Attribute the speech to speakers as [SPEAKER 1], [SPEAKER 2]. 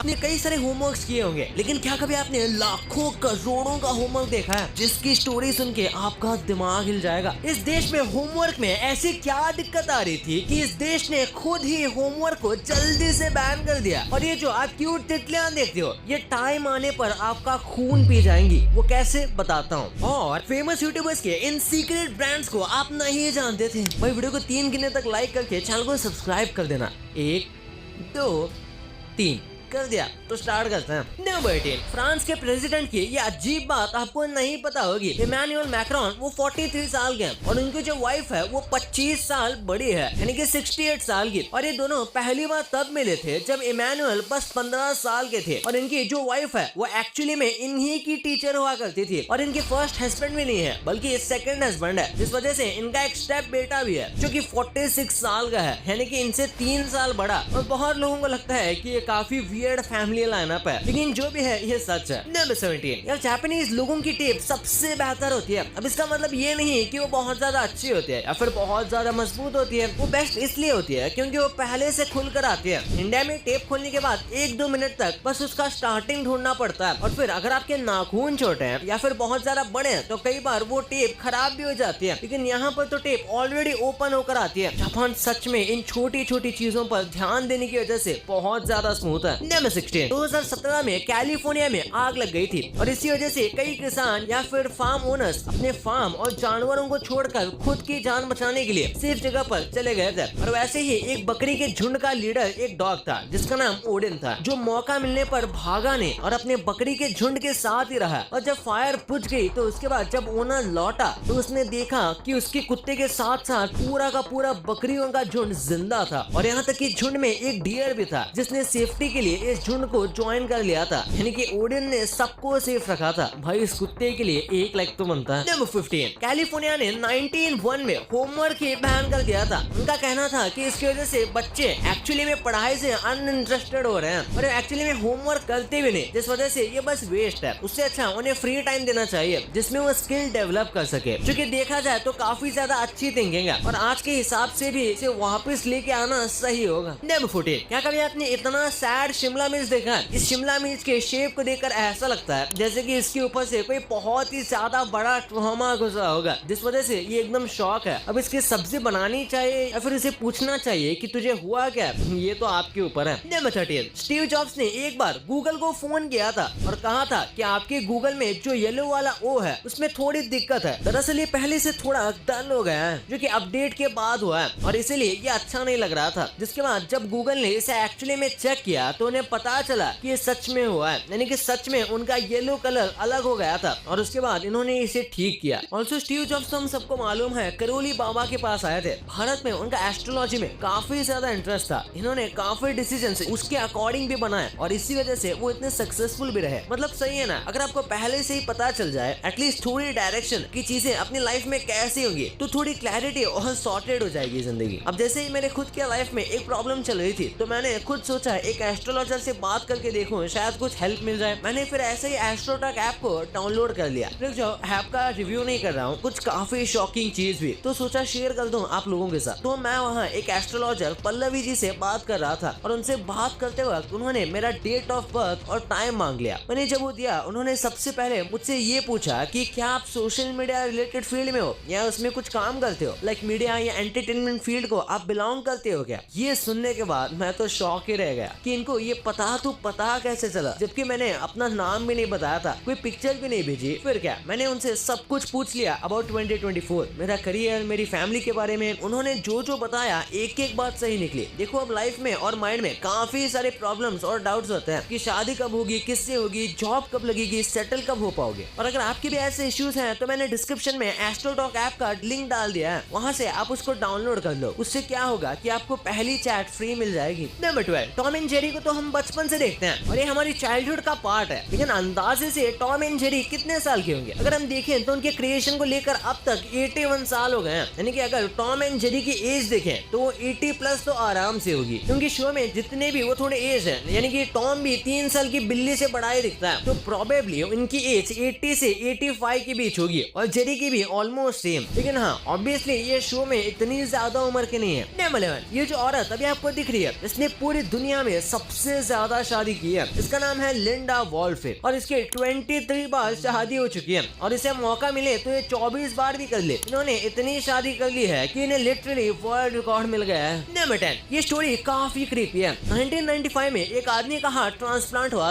[SPEAKER 1] आपने कई सारे होमवर्क किए होंगे, लेकिन क्या कभी आपने लाखों करोड़ों का होमवर्क देखा है जिसकी स्टोरी सुन के आपका दिमाग हिल जाएगा। इस देश में होमवर्क में ऐसी क्या दिक्कत आ रही थी कि इस देश ने खुद ही होमवर्क को जल्दी से बैन कर दिया। और ये जो आप क्यूट तितलियां देखते हो, ये टाइम आने पर आपका खून पी जाएंगी। वो कैसे बताता हूँ। और फेमस यूट्यूबर्स के इन सीक्रेट ब्रांड्स को आप नहीं जानते थे भाई, वीडियो को 3 गिनने तक लाइक करके चैनल को सब्सक्राइब कर देना। 1 2 3 कर दिया तो स्टार्ट करते हैं। नंबर 10, फ्रांस के प्रेसिडेंट की ये अजीब बात आपको नहीं पता होगी। इमैनुअल मैक्रोन वो 43 साल के हैं और उनकी जो वाइफ है वो 25 साल बड़ी है, यानी कि 68 साल की। और ये दोनों पहली बार तब मिले थे जब इमैनुअल बस 15 साल के थे और इनकी जो वाइफ है वो एक्चुअली में इन्हीं की टीचर हुआ करती थी। और इनके फर्स्ट हस्बैंड भी नहीं है बल्कि सेकंड हस्बैंड है, जिस वजह से इनका एक स्टेप बेटा भी है जो कि 46 साल का है, यानी कि इनसे 3 साल बड़ा। और बहुत लोगों को लगता है कि ये काफी वियर्ड फैमिली लाइनअप है, लेकिन जो भी है ये सच है। नंबर 17, यार जापानीज लोगों की टेप सबसे बेहतर होती है। अब इसका मतलब ये नहीं कि वो बहुत ज्यादा अच्छी होती है या फिर बहुत ज्यादा मजबूत होती है। वो बेस्ट इसलिए होती है क्योंकि वो पहले से खुल कर आती है। इंडिया में टेप खोलने के बाद 1-2 मिनट तक बस उसका स्टार्टिंग ढूंढना पड़ता है, और फिर अगर आपके नाखून छोटे हैं या फिर बहुत ज्यादा बड़े हैं तो कई बार वो टेप खराब भी हो जाती है। लेकिन यहाँ पर तो टेप ऑलरेडी ओपन होकर आती है। जापान सच में इन छोटी छोटी चीजों पर ध्यान देने की वजह से बहुत ज्यादा स्मूथ है। नंबर 16, 2017 में कैलिफोर्निया में आग लग गई थी और इसी वजह से कई किसान या फिर फार्म ओनर्स अपने फार्म और जानवरों को छोड़कर खुद की जान बचाने के लिए सेफ जगह पर चले गए थे। और वैसे ही एक बकरी के झुंड का लीडर एक डॉग था जिसका नाम ओडिन था, जो मौका मिलने पर भागा नहीं और अपने बकरी के झुंड के साथ ही रहा। और जब फायर बुझ गई तो उसके बाद जब ओनर लौटा तो उसने देखा कि उसके कुत्ते के साथ साथ पूरा का पूरा बकरियों का झुंड जिंदा था। और यहाँ तक कि झुंड में एक डियर भी था जिसने सेफ्टी के लिए इस झुंड को ज्वाइन कर लिया था, यानी कि ओडिन ने सबको सेफ रखा था। भाई इस कुत्ते के लिए 1 लाख तो बनता है। नंबर 15, कैलिफोर्निया ने 1901 में होमवर्क ही बैन कर दिया था। उनका कहना था कि इसकी वजह से बच्चे एक्चुअली में पढ़ाई से अनइंटरेस्टेड हो रहे हैं और एक्चुअली में होमवर्क करते भी नहीं, जिस वजह से ये बस वेस्ट है। उससे अच्छा उन्हें फ्री टाइम देना चाहिए जिसमें वो स्किल डेवलप कर सके, जो कि देखा जाए तो काफी ज्यादा अच्छी थिंकिंग है और आज के हिसाब से भी इसे वापस लेके आना सही होगा। नंबर 14, क्या कभी आपने इतना सैड शिमला मिर्च देखा है? इस शिमला मिर्च के शेप को देखकर ऐसा लगता है जैसे कि इसके ऊपर से कोई बहुत ही ज्यादा बड़ा ट्रॉमा गुजरा होगा, जिस वजह से ये एकदम शॉक है। अब इसकी सब्जी बनानी चाहिए या फिर इसे पूछना चाहिए कि तुझे हुआ क्या? ये तो आपके ऊपर है। नंबर 13, स्टीव जॉब्स ने एक बार गूगल को फोन किया था और कहा था कि आपके गूगल में जो येलो वाला ओ है उसमें थोड़ी दिक्कत है। दरअसल ये पहले से थोड़ा डल हो गया है, जो कि अपडेट के बाद हुआ है और इसीलिए ये अच्छा नहीं लग रहा था। जिसके बाद जब गूगल ने इसे एक्चुअली में चेक किया तो उन्हें पता चला कि ये सच में हुआ है, यानी कि सच में उनका येलो कलर अलग हो गया था और उसके बाद इन्होंने इसे ठीक किया। ऑल्सो स्टीव जॉब्स तो हम सबको मालूम है करोली बाबा के पास आए थे। भारत में उनका एस्ट्रोलॉजी में काफी ज्यादा इंटरेस्ट था। इन्होंने काफी डिसीजन उसके अकॉर्डिंग भी बनाए और इसी वजह से वो इतने सक्सेसफुल भी रहे। मतलब सही है ना, अगर आपको पहले से ही पता चल जाए एटलीस्ट थोड़ी डायरेक्शन की चीजें अपनी लाइफ में कैसी होंगी तो थोड़ी क्लैरिटी और सॉर्टेड हो जाएगी जिंदगी। अब जैसे ही मेरे खुद के लाइफ में एक प्रॉब्लम चल रही थी तो मैंने खुद सोचा एक एस्ट्रोलॉजर से बात करके देखूं, शायद कुछ हेल्प मिल जाए। मैंने फिर ऐसे ही एस्ट्रोटक ऐप को डाउनलोड कर लिया। फिर जो ऐप का रिव्यू नहीं कर रहा हूँ, कुछ काफी शॉकिंग चीज भी तो सोचा शेयर कर दूं आप लोगों के साथ। तो मैं वहाँ एक एस्ट्रोलॉजर पल्लवी जी से बात कर रहा था और उनसे बात करते वक्त उन्होंने मेरा डेट ऑफ बर्थ और टाइम मांग लिया। मैंने जब वो दिया उन्होंने सबसे पहले मुझसे ये पूछा कि क्या आप सोशल मीडिया रिलेटेड फील्ड में हो या उसमें कुछ काम करते हो, लाइक मीडिया या एंटरटेनमेंट फील्ड को आप बिलोंग करते हो क्या? ये सुनने के बाद मैं तो शॉक ही रह गया कि इनको ये पता कैसे चला, जबकि मैंने अपना नाम भी नहीं बताया था, कोई पिक्चर भी नहीं भेजी। फिर क्या, मैंने उनसे सब कुछ पूछ लिया अबाउट 2024, मेरा करियर, मेरी फैमिली के बारे में। उन्होंने जो जो बताया एक एक बात सही निकली। देखो अब लाइफ में और माइंड में काफी सारे प्रॉब्लम्स और डाउट्स होते हैं कि शादी कब होगी, किससे होगी, जॉब कब लगेगी, सेटल कब हो पाओगे। और अगर आपके भी ऐसे इश्यूज हैं तो मैंने डिस्क्रिप्शन में एस्ट्रोटॉक ऐप का लिंक डाल दिया है, वहां से आप उसको डाउनलोड कर लो। उससे क्या होगा कि आपको पहली चैट फ्री मिल जाएगी। नंबर 12, टॉम एंड जेरी को तो हम बचपन से देखते हैं और ये हमारी चाइल्डहुड का पार्ट है, लेकिन अंदाजे से टॉम एंड जेरी कितने साल के होंगे? अगर हम देखें तो उनके क्रिएशन को लेकर अब तक 81 साल हो गए हैं, यानी कि अगर टॉम एंड जेरी की एज देखें तो 80 प्लस तो आराम से होगी, क्योंकि शो में जितने भी वो थोड़े एज है, यानी कि टॉम भी 3 साल की बिल्ली से बड़ा ही दिखता है, तो प्रोबेबली उनकी एज 80 से 85 के बीच होगी और जेरी की भी ऑलमोस्ट सेम। लेकिन हाँ ऑब्वियसली ये शो में इतनी ज्यादा उम्र के नहीं है। नंबर 11, ये जो औरत अभी आपको दिख रही है इसने पूरी दुनिया में सबसे से ज्यादा शादी की है। इसका नाम है लिंडा वॉल्फे और इसके 23 बार शादी हो चुकी है और इसे मौका मिले तो ये 24 बार भी कर ले। इन्होंने इतनी शादी कर ली है कि इन्हें लिटरली वर्ल्ड रिकॉर्ड मिल गया है। नंबर 10, ये स्टोरी काफी क्रीपी है। 1995 में एक आदमी का हार्ट ट्रांसप्लांट हुआ